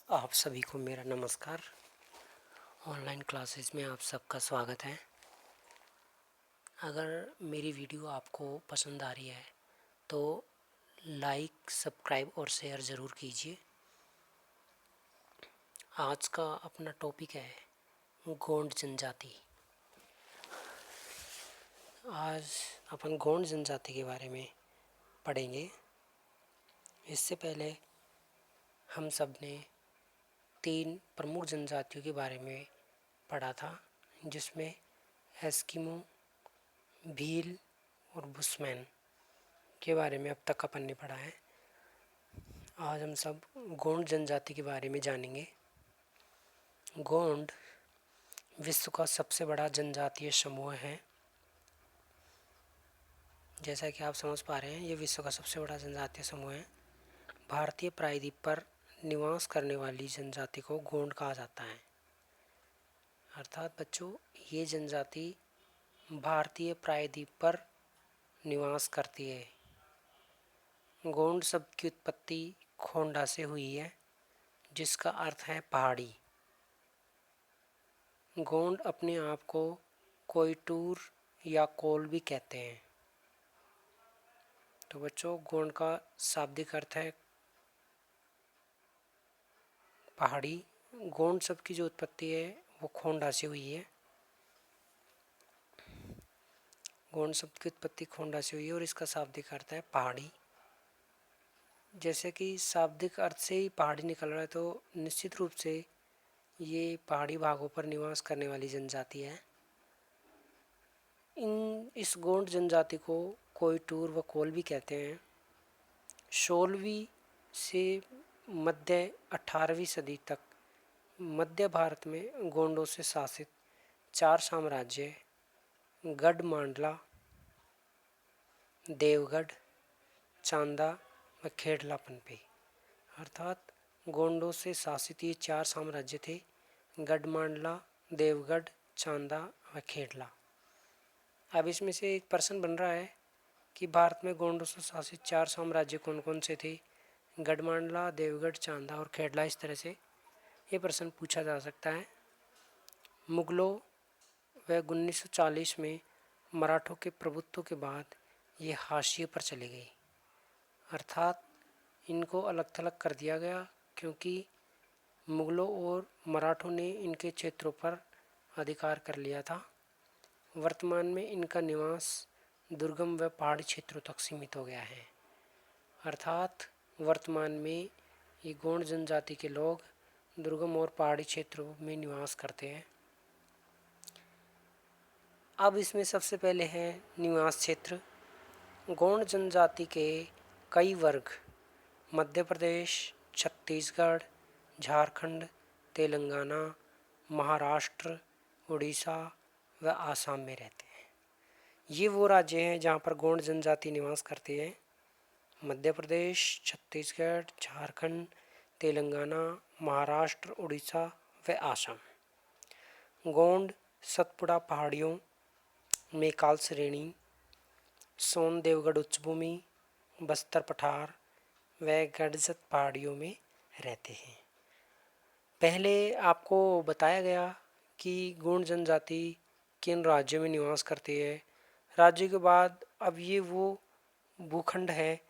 आप सभी को मेरा नमस्कार। ऑनलाइन क्लासेस में आप सबका स्वागत है। अगर मेरी वीडियो आपको पसंद आ रही है तो लाइक, सब्सक्राइब और शेयर ज़रूर कीजिए। आज का अपना टॉपिक है गोंड जनजाति। आज अपन गोंड जनजाति के बारे में पढ़ेंगे। इससे पहले हम सब ने 3 प्रमुख जनजातियों के बारे में पढ़ा था, जिसमें एस्किमो, भील और बुशमैन के बारे में अब तक अपन ने पढ़ा है। आज हम सब गोंड जनजाति के बारे में जानेंगे। गोंड विश्व का सबसे बड़ा जनजातीय समूह है। जैसा कि आप समझ पा रहे हैं, ये विश्व का सबसे बड़ा जनजातीय समूह है। भारतीय प्रायद्वीप पर निवास करने वाली जनजाति को गोंड कहा जाता है। अर्थात बच्चों, ये जनजाति भारतीय प्रायद्वीप पर निवास करती है। गोंड शब्द की उत्पत्ति खोंडा से हुई है, जिसका अर्थ है पहाड़ी। गोंड अपने आप को कोयटूर या कोल भी कहते हैं। तो बच्चों, गोंड का शाब्दिक अर्थ है पहाड़ी। गोंड शब्द की जो उत्पत्ति है वो खोंडा से हुई है। गोंड शब्द की उत्पत्ति खोंडा से हुई है और इसका शाब्दिक अर्थ है पहाड़ी। जैसे कि शाब्दिक अर्थ से ही पहाड़ी निकल रहा है, तो निश्चित रूप से ये पहाड़ी भागों पर निवास करने वाली जनजाति है। इस गोंड जनजाति को कोयटूर व कोल भी कहते हैं। 16वीं से मध्य 18वीं सदी तक मध्य भारत में गोंडों से शासित 4 साम्राज्य गढ़मांडला, देवगढ़, चांदा व खेड़ला पनपे। अर्थात गोंडों से शासित ये 4 साम्राज्य थे: गढ़मांडला, देवगढ़, चांदा व खेड़ला। अब इसमें से एक प्रश्न बन रहा है कि भारत में गोंडों से शासित 4 साम्राज्य कौन कौन से थे? गढ़मांडला, देवगढ़, चांदा और खेड़ला। इस तरह से ये प्रश्न पूछा जा सकता है। मुगलों व 1940 में मराठों के प्रभुत्व के बाद ये हाशिए पर चले गई। अर्थात इनको अलग थलग कर दिया गया, क्योंकि मुगलों और मराठों ने इनके क्षेत्रों पर अधिकार कर लिया था। वर्तमान में इनका निवास दुर्गम व पहाड़ी क्षेत्रों तक सीमित हो गया है। अर्थात वर्तमान में ये गोंड जनजाति के लोग दुर्गम और पहाड़ी क्षेत्रों में निवास करते हैं। अब इसमें सबसे पहले है निवास क्षेत्र। गोंड जनजाति के कई वर्ग मध्य प्रदेश, छत्तीसगढ़, झारखंड, तेलंगाना, महाराष्ट्र, उड़ीसा व आसाम में रहते हैं। ये वो राज्य हैं जहाँ पर गोंड जनजाति निवास करती है: मध्य प्रदेश, छत्तीसगढ़, झारखंड, तेलंगाना, महाराष्ट्र, उड़ीसा व आसाम। गोंड सतपुड़ा पहाड़ियों, मेकाल श्रेणी, सोन देवगढ़ उच्चभूमि, बस्तर पठार व गडजत पहाड़ियों में रहते हैं। पहले आपको बताया गया कि गोंड जनजाति किन राज्यों में निवास करती है। राज्य के बाद अब ये वो भूखंड है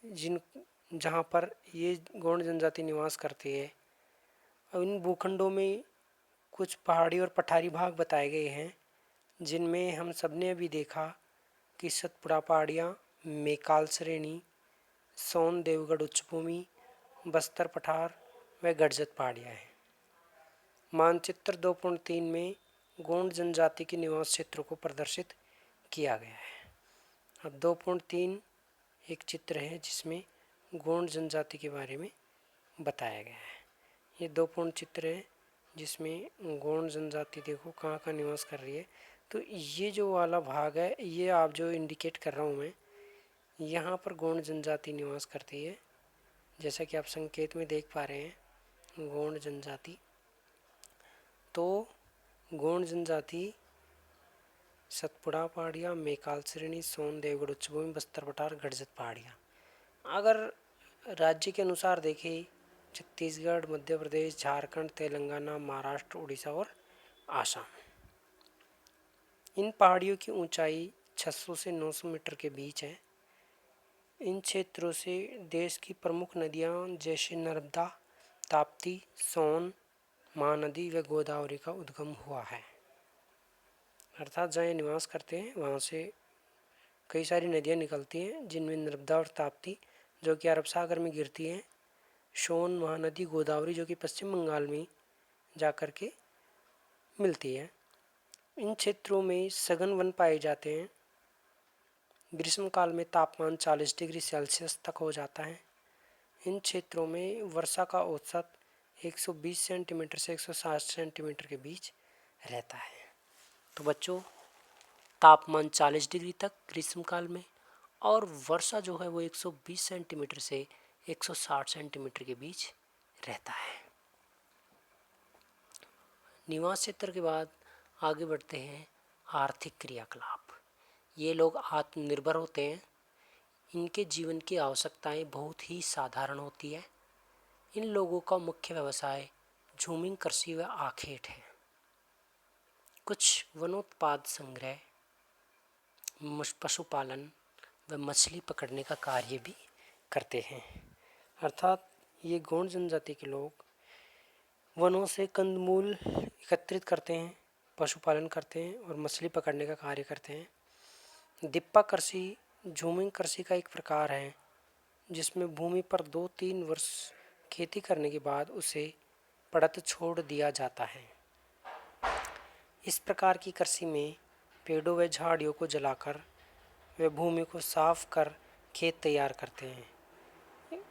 जहाँ पर ये गोंड जनजाति निवास करती है। अब इन भूखंडों में कुछ पहाड़ी और पठारी भाग बताए गए हैं, जिनमें हम सब ने अभी देखा कि सतपुड़ा पहाड़ियाँ, मेकाल श्रेणी, सोन देवगढ़ उच्चभूमि, बस्तर पठार व गडजत पहाड़ियाँ हैं। मानचित्र 2.3 में गोंड जनजाति के निवास क्षेत्रों को प्रदर्शित किया गया है। अब 2.3 एक चित्र है जिसमें गोंड जनजाति के बारे में बताया गया है। ये 2 पूर्ण चित्र है जिसमें गोंड जनजाति देखो कहाँ कहाँ निवास कर रही है। तो ये जो वाला भाग है, ये आप जो इंडिकेट कर रहा हूँ मैं, यहाँ पर गोंड जनजाति निवास करती है। जैसा कि आप संकेत में देख पा रहे हैं, गोंड जनजाति। तो गोंड जनजाति सतपुड़ा पहाड़ियाँ, मेकाल श्रेणी, सोन देवगढ़ उच्चभूमि, बस्तर पठार, गडजत पहाड़ियाँ। अगर राज्य के अनुसार देखें छत्तीसगढ़, मध्य प्रदेश, झारखंड, तेलंगाना, महाराष्ट्र, उड़ीसा और आसाम। इन पहाड़ियों की ऊंचाई 600 से 900 मीटर के बीच है। इन क्षेत्रों से देश की प्रमुख नदियां जैसे नर्मदा, ताप्ती, सोन, महानदी व गोदावरी का उद्गम हुआ है। अर्थात जहाँ ये निवास करते हैं वहाँ से कई सारी नदियाँ निकलती हैं, जिनमें नर्मदा और ताप्ती जो कि अरब सागर में गिरती हैं, सोन, महानदी, गोदावरी जो कि पश्चिम बंगाल में जाकर के मिलती है। इन क्षेत्रों में सघन वन पाए जाते हैं। ग्रीष्मकाल में तापमान 40 डिग्री सेल्सियस तक हो जाता है। इन क्षेत्रों में वर्षा का औसत 120 सेंटीमीटर से 160 सेंटीमीटर के बीच रहता है। तो बच्चों, तापमान 40 डिग्री तक ग्रीष्मकाल में और वर्षा जो है वो 120 सेंटीमीटर से 160 सेंटीमीटर के बीच रहता है। निवास क्षेत्र के बाद आगे बढ़ते हैं आर्थिक क्रियाकलाप। ये लोग आत्मनिर्भर होते हैं। इनके जीवन की आवश्यकताएं बहुत ही साधारण होती है। इन लोगों का मुख्य व्यवसाय झूमिंग कृषि व आखेट है। कुछ वनोत्पाद संग्रह, पशुपालन व मछली पकड़ने का कार्य भी करते हैं। अर्थात ये गोंड जनजाति के लोग वनों से कंदमूल एकत्रित करते हैं, पशुपालन करते हैं और मछली पकड़ने का कार्य करते हैं। दिप्पा कृषि झूमिंग कृषि का एक प्रकार है, जिसमें भूमि पर 2-3 वर्ष खेती करने के बाद उसे पड़त छोड़ दिया जाता है। इस प्रकार की कृषि में पेड़ों व झाड़ियों को जलाकर वे भूमि को साफ कर खेत तैयार करते हैं।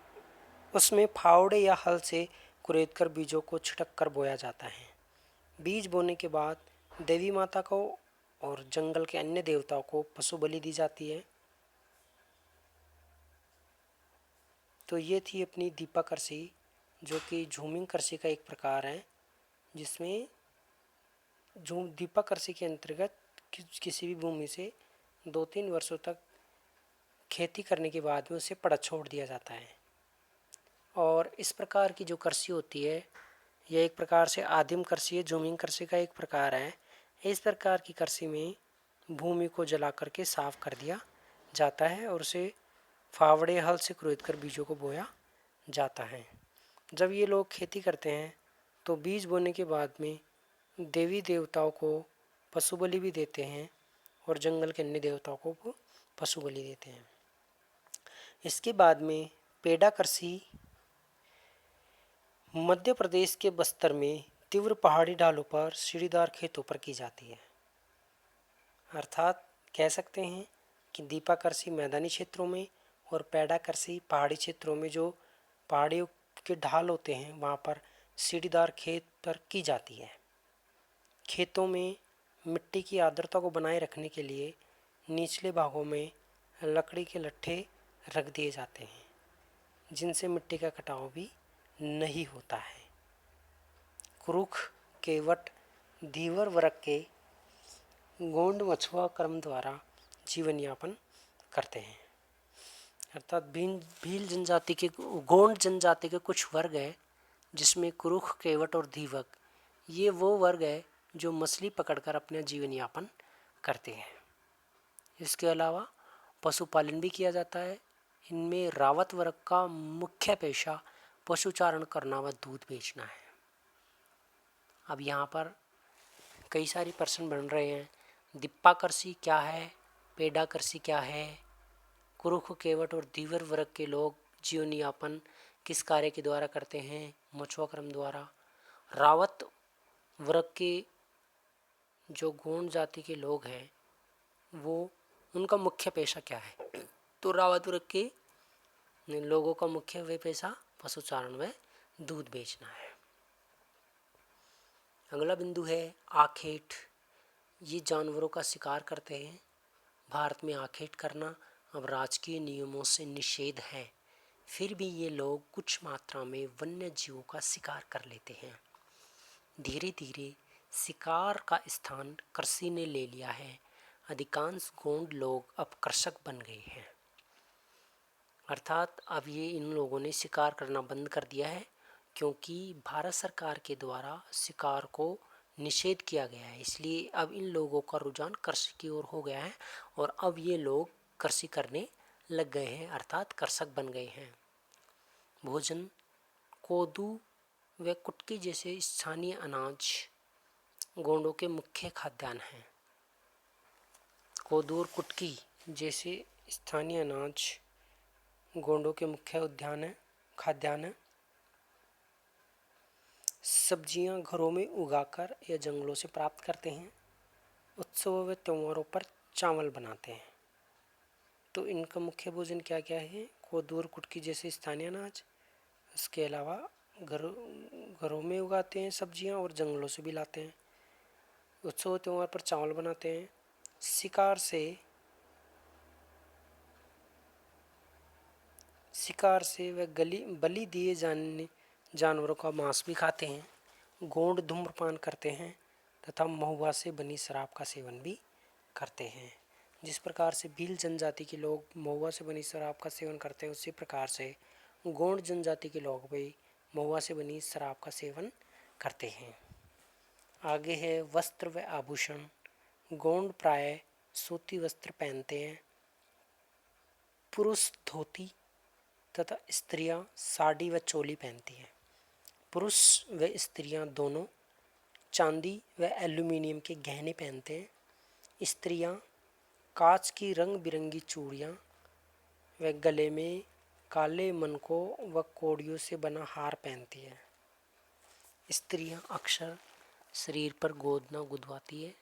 उसमें फावड़े या हल से कुरेदकर बीजों को छिटक कर बोया जाता है। बीज बोने के बाद देवी माता को और जंगल के अन्य देवताओं को पशु बलि दी जाती है। तो ये थी अपनी दीपा कृषि, जो कि झूमिंग कृषि का एक प्रकार है, जिसमें दीपा कृषि के अंतर्गत किसी भी भूमि से 2-3 वर्षों तक खेती करने के बाद में उसे पड़ा छोड़ दिया जाता है। और इस प्रकार की जो कृषि होती है, यह एक प्रकार से आदिम कृषि है, झूमिंग कृषि का एक प्रकार है। इस प्रकार की कृषि में भूमि को जला करके साफ कर दिया जाता है और उसे फावड़े हल से कुरेद कर बीजों को बोया जाता है। जब ये लोग खेती करते हैं तो बीज बोने के बाद में देवी देवताओं को पशु बलि भी देते हैं और जंगल के अन्य देवताओं को पशु बलि देते हैं। इसके बाद में पेड़ा कृषि मध्य प्रदेश के बस्तर में तीव्र पहाड़ी ढालों पर सीढ़ीदार खेतों पर की जाती है। अर्थात कह सकते हैं कि दीपा कृषि मैदानी क्षेत्रों में और पेड़ा कृषि पहाड़ी क्षेत्रों में, जो पहाड़ियों के ढाल होते हैं वहाँ पर सीढ़ीदार खेत पर की जाती है। खेतों में मिट्टी की आर्द्रता को बनाए रखने के लिए निचले भागों में लकड़ी के लट्ठे रख दिए जाते हैं, जिनसे मिट्टी का कटाव भी नहीं होता है। कुरुख, केवट, धीवर वर्ग के गोंड मछुआ कर्म द्वारा जीवन यापन करते हैं। अर्थात भील जनजाति के गोंड जनजाति के कुछ वर्ग है, जिसमें कुरुख, केवट और धीवक, ये वो वर्ग है जो मछली पकड़कर अपना जीवन यापन करते हैं। इसके अलावा पशुपालन भी किया जाता है। इनमें रावत वर्ग का मुख्य पेशा पशुचारण करना व दूध बेचना है। अब यहाँ पर कई सारे प्रश्न बन रहे हैं। दिप्पा कृषि क्या है, पेड़ा कृषि क्या है, कुरुख, केवट और धीवर वर्ग के लोग जीवन यापन किस कार्य के द्वारा करते हैं, मछुआ क्रम द्वारा। रावत वर्ग के जो गोंड जाति के लोग हैं वो उनका मुख्य पेशा क्या है, तो रावत वर्ग के लोगों का मुख्य वे पेशा पशुचारण व दूध बेचना है। अगला बिंदु है आखेट। ये जानवरों का शिकार करते हैं। भारत में आखेट करना अब राजकीय नियमों से निषेध है, फिर भी ये लोग कुछ मात्रा में वन्य जीवों का शिकार कर लेते हैं। धीरे धीरे शिकार का स्थान कृषि ने ले लिया है। अधिकांश गोंड लोग अब कृषक बन गए हैं। अर्थात अब ये इन लोगों ने शिकार करना बंद कर दिया है क्योंकि भारत सरकार के द्वारा शिकार को निषेध किया गया है, इसलिए अब इन लोगों का रुझान कृषि की ओर हो गया है और अब ये लोग कृषि करने लग गए हैं, अर्थात कृषक बन गए हैं। भोजन कोदू व कुटकी जैसे स्थानीय अनाज गोंडों के मुख्य खाद्यान्न हैं। कोदू और कुटकी जैसे स्थानीय अनाज गोंडों के मुख्य खाद्यान्न है। सब्जियां घरों में उगाकर या जंगलों से प्राप्त करते हैं। उत्सवों व त्योहारों पर चावल बनाते हैं। तो इनका मुख्य भोजन क्या क्या है? कोदू और कुटकी जैसे स्थानीय अनाज, इसके अलावा घरों में उगाते हैं सब्जियां और जंगलों से भी लाते हैं। उत्सव त्योहार पर चावल बनाते हैं। शिकार से व बलि दिए जाने जानवरों का मांस भी खाते हैं। गोंड धूम्रपान करते हैं तथा महुआ से बनी शराब का सेवन भी करते हैं। जिस प्रकार से भील जनजाति के लोग महुआ से बनी शराब का सेवन करते हैं, उसी प्रकार से गोंड जनजाति के लोग भी महुआ से बनी शराब का सेवन करते हैं। आगे है वस्त्र व आभूषण। गोंड प्राय सूती वस्त्र पहनते हैं। पुरुष धोती तथा स्त्रियां साड़ी व चोली पहनती हैं। पुरुष व स्त्रियां दोनों चांदी व एल्यूमिनियम के गहने पहनते हैं। स्त्रियां कांच की रंग बिरंगी चूड़ियां व गले में काले मनकों व कोड़ियों से बना हार पहनती हैं। स्त्रियां अक्सर शरीर पर गोदना गुदवाती है।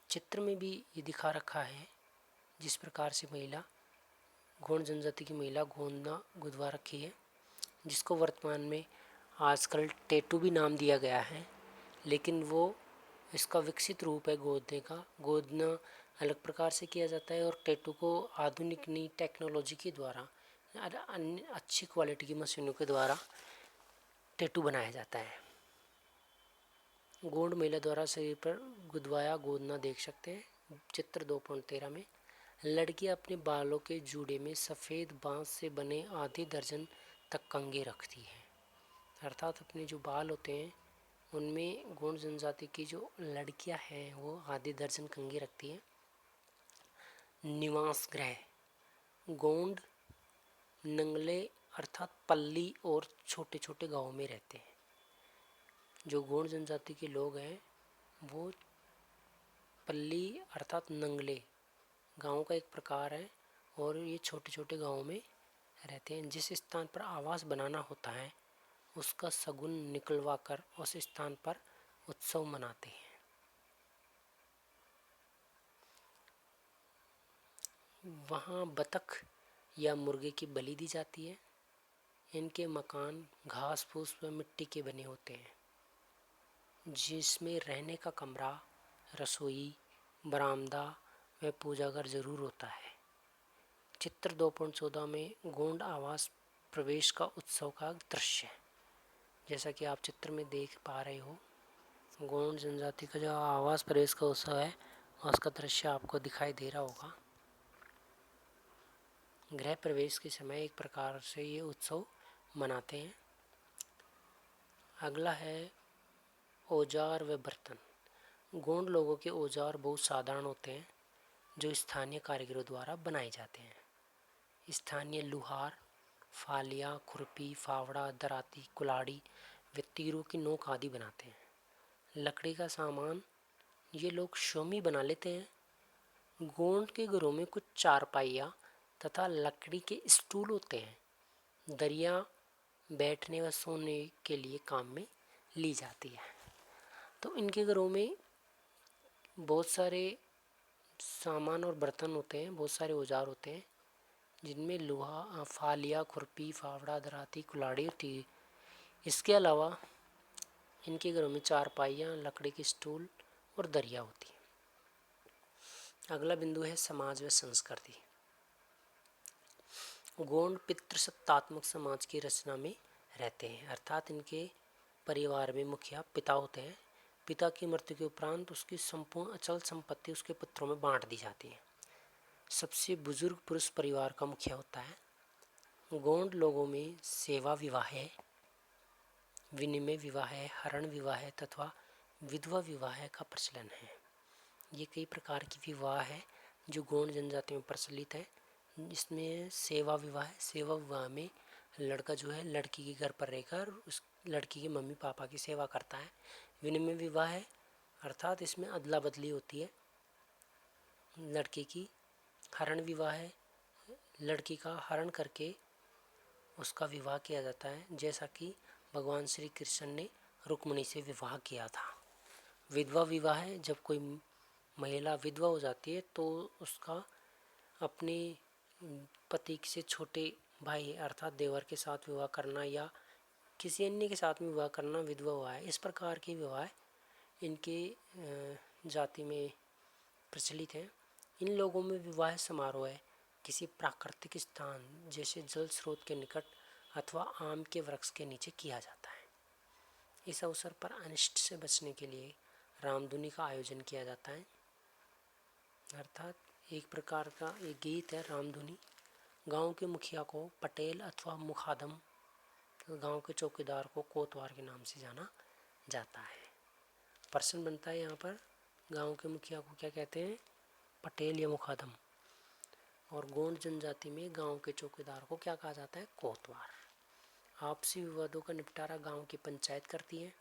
चित्र में भी ये दिखा रखा है जिस प्रकार से गोंड जनजाति की महिला गोदना गुदवा रखी है, जिसको वर्तमान में आजकल टैटू भी नाम दिया गया है, लेकिन वो इसका विकसित रूप है गोदने का। गोदना अलग प्रकार से किया जाता है और टैटू को आधुनिक नई टेक्नोलॉजी के द्वारा अन्य अच्छी क्वालिटी की मशीनों के द्वारा टैटू बनाया जाता है। गोंड महिला द्वारा शरीर पर गुदवाया गोदना देख सकते हैं चित्र 2.13 में। लड़कियां अपने बालों के जूड़े में सफ़ेद बांस से बने आधे दर्जन तक कंघे रखती हैं, अर्थात अपने जो बाल होते हैं उनमें गोंड जनजाति की जो लड़कियां हैं वो आधे दर्जन कंघे रखती हैं। निवास गृह। गोंड नंगले अर्थात पल्ली और छोटे छोटे गांवों में रहते हैं। जो गोंड जनजाति के लोग हैं वो पल्ली अर्थात नंगले गांव का एक प्रकार है और ये छोटे छोटे गांवों में रहते हैं। जिस स्थान पर आवास बनाना होता है उसका शगुन निकलवा कर उस स्थान पर उत्सव मनाते हैं। वहाँ बतख या मुर्गे की बलि दी जाती है। इनके मकान घास फूस व मिट्टी के बने होते हैं, जिसमें रहने का कमरा, रसोई, बरामदा व पूजाघर जरूर होता है। चित्र 2.14 में गोंड आवास प्रवेश का उत्सव का दृश्य है। जैसा कि आप चित्र में देख पा रहे हो, गोंड जनजाति का जो आवास प्रवेश का उत्सव है उसका दृश्य आपको दिखाई दे रहा होगा। गृह प्रवेश के समय एक प्रकार से ये उत्सव मनाते हैं। अगला है औजार व बर्तन। गोंड लोगों के औजार बहुत साधारण होते हैं जो स्थानीय कारीगरों द्वारा बनाए जाते हैं। स्थानीय लुहार फालिया, खुरपी, फावड़ा, दराती, कुल्हाड़ी व तीरों की नोक आदि बनाते हैं। लकड़ी का सामान ये लोग शोमी बना लेते हैं। गोंड के घरों में कुछ चारपाइयाँ तथा लकड़ी के स्टूल होते हैं। दरिया बैठने व सोने के लिए काम में ली जाती है। तो इनके घरों में बहुत सारे सामान और बर्तन होते हैं, बहुत सारे औजार होते हैं, जिनमें लोहा, फालिया, खुरपी, फावड़ा, दराती, कुल्हाड़ी और तीर। इसके अलावा इनके घरों में चारपाइयाँ, लकड़ी के स्टूल और दरिया होती है। अगला बिंदु है समाज व संस्कृति। गोंड पितृसत्तात्मक समाज की रचना में रहते हैं, अर्थात इनके परिवार में मुखिया पिता होते हैं। पिता की मृत्यु के उपरांत उसकी संपूर्ण अचल संपत्ति उसके पुत्रों में बांट दी जाती है। सबसे बुजुर्ग पुरुष परिवार का मुखिया होता है। गोंड लोगों में सेवा विवाह, विनिमय विवाह, हरण विवाह तथा विधवा विवाह का प्रचलन है। ये कई प्रकार की विवाह है जो गोंड जनजाति में प्रचलित है। इसमें सेवा विवाह है। सेवा विवाह में लड़का जो है लड़की के घर पर रहकर उस लड़की के मम्मी पापा की सेवा करता है। विनिमय विवाह है अर्थात इसमें अदला बदली होती है लड़के की। हरण विवाह है, लड़की का हरण करके उसका विवाह किया जाता है, जैसा कि भगवान श्री कृष्ण ने रुक्मिणी से विवाह किया था। विधवा विवाह है, जब कोई महिला विधवा हो जाती है तो उसका अपने पति से छोटे भाई अर्थात देवर के साथ विवाह करना या किसी अन्य के साथ में विवाह करना विधवा विवाह है। इस प्रकार के विवाह इनके जाति में प्रचलित है। इन लोगों में विवाह समारोह है किसी प्राकृतिक स्थान जैसे जल स्रोत के निकट अथवा आम के वृक्ष के नीचे किया जाता है। इस अवसर पर अनिष्ट से बचने के लिए रामधुनी का आयोजन किया जाता है, अर्थात एक प्रकार का एक गीत है रामधुनी। गांव के मुखिया को पटेल अथवा मुखादम, गांव के चौकीदार को कोतवार के नाम से जाना जाता है। प्रश्न बनता है यहाँ पर, गांव के मुखिया को क्या कहते हैं, पटेल या मुखादम। और गोंड जनजाति में गांव के चौकीदार को क्या कहा जाता है, कोतवार। आपसी विवादों का निपटारा गांव की पंचायत करती है।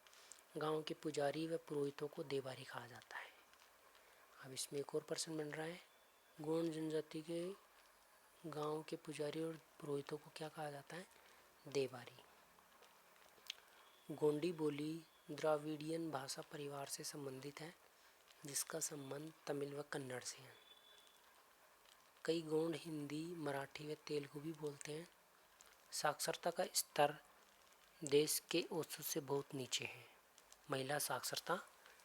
गांव के पुजारी व पुरोहितों को देबारी कहा जाता है। अब इसमें एक और प्रश्न बन रहा है, गोंड जनजाति के गांव के पुजारी और पुरोहितों को क्या कहा जाता है, देबारी। गोंडी बोली द्राविडियन भाषा परिवार से संबंधित है, जिसका संबंध तमिल व कन्नड़ से है। कई गोंड हिंदी, मराठी व तेलुगु भी बोलते हैं। साक्षरता का स्तर देश के औसत से बहुत नीचे है। महिला साक्षरता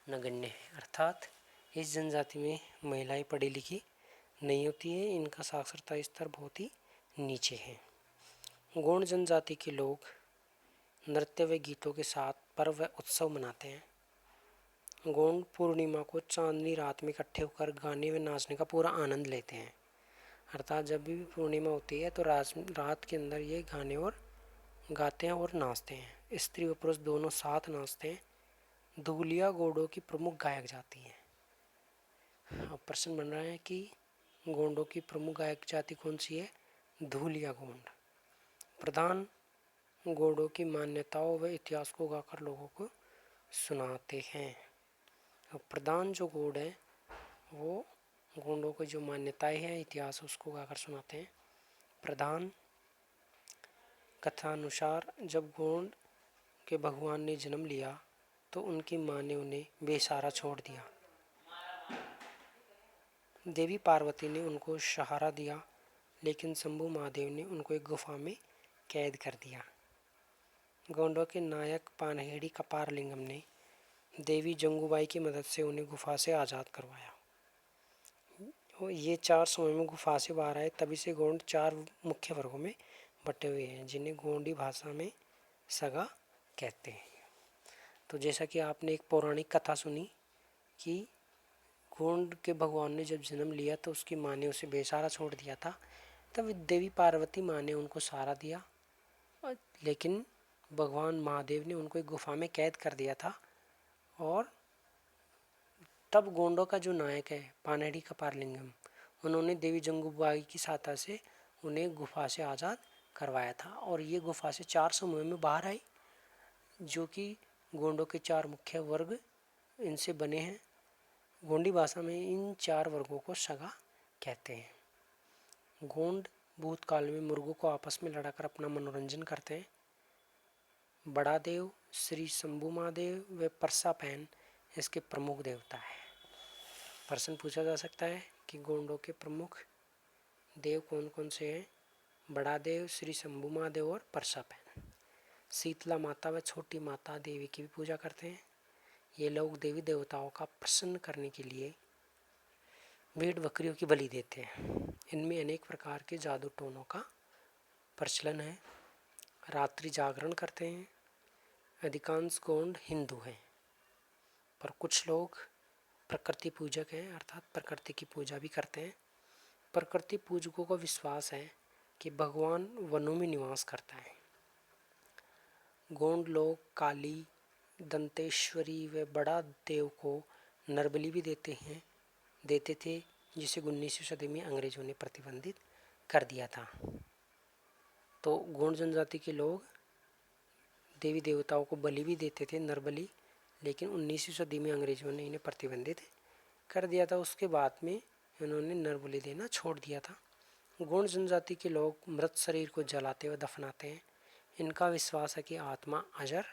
नगण्य है, अर्थात इस जनजाति में महिलाएं पढ़ी लिखी नहीं होती है। इनका साक्षरता स्तर बहुत ही नीचे है। गोंड जनजाति के लोग नृत्य व गीतों के साथ पर्व व उत्सव मनाते हैं। गोंड पूर्णिमा को चांदनी रात में इकट्ठे होकर गाने व नाचने का पूरा आनंद लेते हैं, अर्थात जब भी पूर्णिमा होती है तो रात के अंदर ये गाने और गाते हैं और नाचते हैं। स्त्री व पुरुष दोनों साथ नाचते हैं। धूलिया गोंडों की प्रमुख गायक जाति है। अब प्रश्न बन रहा है कि गोंडों की प्रमुख गायक जाति कौन सी है, धूलिया गोंड। प्रधान गोंडों की मान्यताओं व इतिहास को गाकर लोगों को सुनाते हैं। अब प्रधान जो गोंड है वो गोंडों की जो मान्यताएं हैं, इतिहास, उसको गाकर सुनाते हैं। प्रधान कथानुसार जब गोंड के भगवान ने जन्म लिया तो उनकी माँ ने उन्हें बेसहारा छोड़ दिया। देवी पार्वती ने उनको सहारा दिया, लेकिन शंभू महादेव ने उनको एक गुफा में कैद कर दिया। गोंडों के नायक पानहेड़ी कपारलिंगम ने देवी जंगूबाई की मदद से उन्हें गुफा से आज़ाद करवाया। ये 4 समय में गुफा से बाहर आए। तभी से गोंड 4 मुख्य वर्गों में बटे हुए हैं, जिन्हें गोंडी भाषा में सगा कहते हैं। तो जैसा कि आपने एक पौराणिक कथा सुनी कि गोंड के भगवान ने जब जन्म लिया तो उसकी माँ ने उसे बेसहारा छोड़ दिया था। तब देवी पार्वती माँ ने उनको सहारा दिया, लेकिन भगवान महादेव ने उनको एक गुफा में कैद कर दिया था। और तब गोंडों का जो नायक है पानहेड़ी कपारलिंगम, उन्होंने देवी जंगूबाई की सहायता से उन्हें गुफा से आज़ाद करवाया था। और ये गुफा से 4 समूह में बाहर आई, जो कि गोंडों के 4 मुख्य वर्ग इनसे बने हैं। गोंडी भाषा में इन 4 वर्गों को सगा कहते हैं। गोंड भूतकाल में मुर्गों को आपस में लड़ाकर अपना मनोरंजन करते हैं। बड़ा देव श्री शंभू महादेव व परसापैन इसके प्रमुख देवता है। प्रश्न पूछा जा सकता है कि गोंडों के प्रमुख देव कौन कौन से हैं। बड़ा देव श्री शंभू महादेव और परसापैन। शीतला माता व छोटी माता देवी की भी पूजा करते हैं। ये लोग देवी देवताओं का प्रसन्न करने के लिए भेड़ बकरियों की बलि देते हैं। इनमें अनेक प्रकार के जादू टोनों का प्रचलन है। रात्रि जागरण करते हैं। अधिकांश गोंड हिंदू हैं, पर कुछ लोग प्रकृति पूजक हैं, अर्थात प्रकृति की पूजा भी करते हैं। प्रकृति पूजकों का विश्वास है कि भगवान वनों में निवास करता है। गोंड लोग काली, दंतेश्वरी व बड़ा देव को नरबलि भी देते थे, जिसे 19वीं सदी में अंग्रेजों ने प्रतिबंधित कर दिया था। तो गोंड जनजाति के लोग देवी देवताओं को बलि भी देते थे, नरबलि, लेकिन 19वीं सदी में अंग्रेजों ने इन्हें प्रतिबंधित कर दिया था। उसके बाद में इन्होंने नरबलि देना छोड़ दिया था। गोंड जनजाति के लोग मृत शरीर को जलाते व दफनाते हैं। इनका विश्वास है कि आत्मा अजर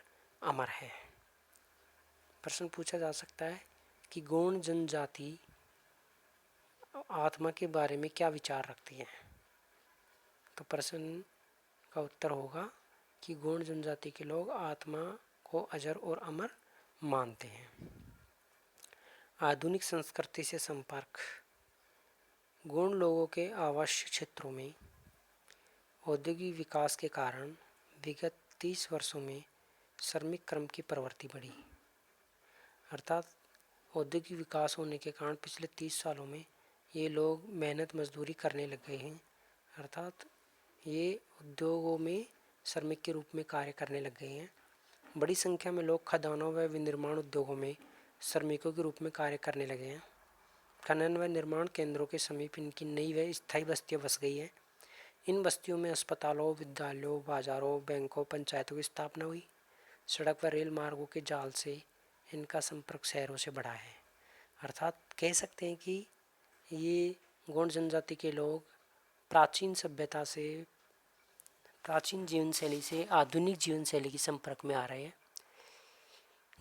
अमर है। प्रश्न पूछा जा सकता है कि गोंड जनजाति आत्मा के बारे में क्या विचार रखती है। तो प्रश्न का उत्तर होगा कि गोंड जनजाति के लोग आत्मा को अजर और अमर मानते हैं। आधुनिक संस्कृति से संपर्क। गोंड लोगों के आवासीय क्षेत्रों में औद्योगिक विकास के कारण विगत 30 वर्षों में श्रमिक क्रम की प्रवृत्ति बढ़ी। अर्थात औद्योगिक विकास होने के कारण पिछले 30 सालों में ये लोग मेहनत मजदूरी करने लग गए हैं। अर्थात ये उद्योगों में श्रमिक के रूप में कार्य करने लग गए हैं। बड़ी संख्या में लोग खदानों व विनिर्माण उद्योगों में श्रमिकों के रूप में कार्य करने लगे हैं। खनन व निर्माण केंद्रों के समीप इनकी नई व स्थायी बस्तियां बस गई हैं। इन बस्तियों में अस्पतालों, विद्यालयों, बाजारों, बैंकों, पंचायतों की स्थापना हुई। सड़क व रेल मार्गों के जाल से इनका संपर्क शहरों से बढ़ा है। अर्थात कह सकते हैं कि ये गोंड जनजाति के लोग प्राचीन सभ्यता से, प्राचीन जीवन शैली से आधुनिक जीवन शैली के संपर्क में आ रहे हैं।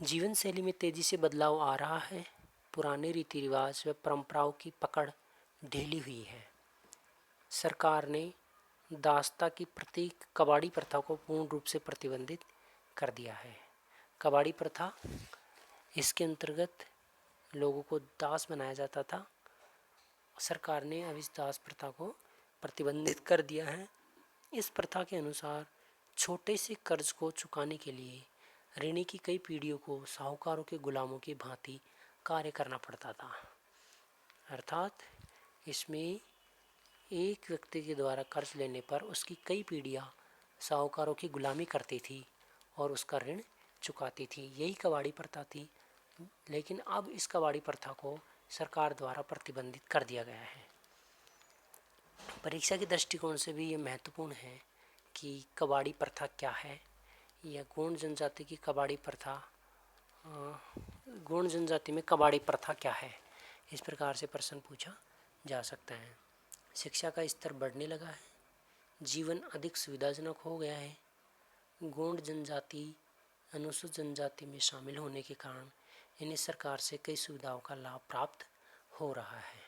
जीवन शैली में तेजी से बदलाव आ रहा है। पुराने रीति रिवाज व परंपराओं की पकड़ ढीली हुई है। सरकार ने दासता की प्रतीक कबाड़ी प्रथा को पूर्ण रूप से प्रतिबंधित कर दिया है। कबाड़ी प्रथा, इसके अंतर्गत लोगों को दास बनाया जाता था। सरकार ने अब इस दास प्रथा को प्रतिबंधित कर दिया है। इस प्रथा के अनुसार छोटे से कर्ज को चुकाने के लिए ऋणी की कई पीढ़ियों को साहूकारों के गुलामों की भांति कार्य करना पड़ता था। अर्थात इसमें एक व्यक्ति के द्वारा कर्ज लेने पर उसकी कई पीढ़ियां साहूकारों की गुलामी करती थी और उसका ऋण चुकाती थी। यही कबाड़ी प्रथा थी। लेकिन अब इस कबाड़ी प्रथा को सरकार द्वारा प्रतिबंधित कर दिया गया है। परीक्षा के दृष्टिकोण से भी ये महत्वपूर्ण है कि कबाड़ी प्रथा क्या है, या गोंड जनजाति की कबाड़ी प्रथा, गोंड जनजाति में कबाड़ी प्रथा क्या है, इस प्रकार से प्रश्न पूछा जा सकता है। शिक्षा का स्तर बढ़ने लगा है। जीवन अधिक सुविधाजनक हो गया है। गोंड जनजाति अनुसूचित जनजाति में शामिल होने के कारण इन्हें सरकार से कई सुविधाओं का लाभ प्राप्त हो रहा है।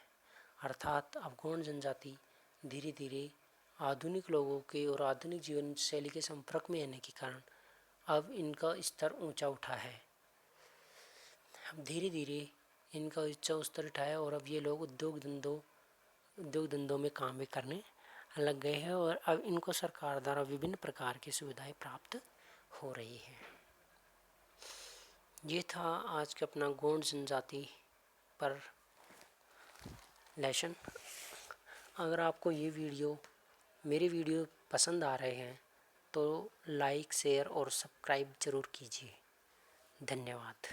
अर्थात अब गोंड जनजाति धीरे धीरे आधुनिक लोगों के और आधुनिक जीवन शैली के संपर्क में आने के कारण अब इनका स्तर ऊंचा उठा है। अब धीरे धीरे इनका ऊंचा स्तर उठाया और अब ये लोग उद्योग धंधों में काम भी करने लग गए हैं और अब इनको सरकार द्वारा विभिन्न प्रकार की सुविधाएं प्राप्त हो रही हैं। ये था आज का अपना गोंड जनजाति पर लेसन। अगर आपको ये मेरे वीडियो पसंद आ रहे हैं तो लाइक, शेयर और सब्सक्राइब ज़रूर कीजिए। धन्यवाद।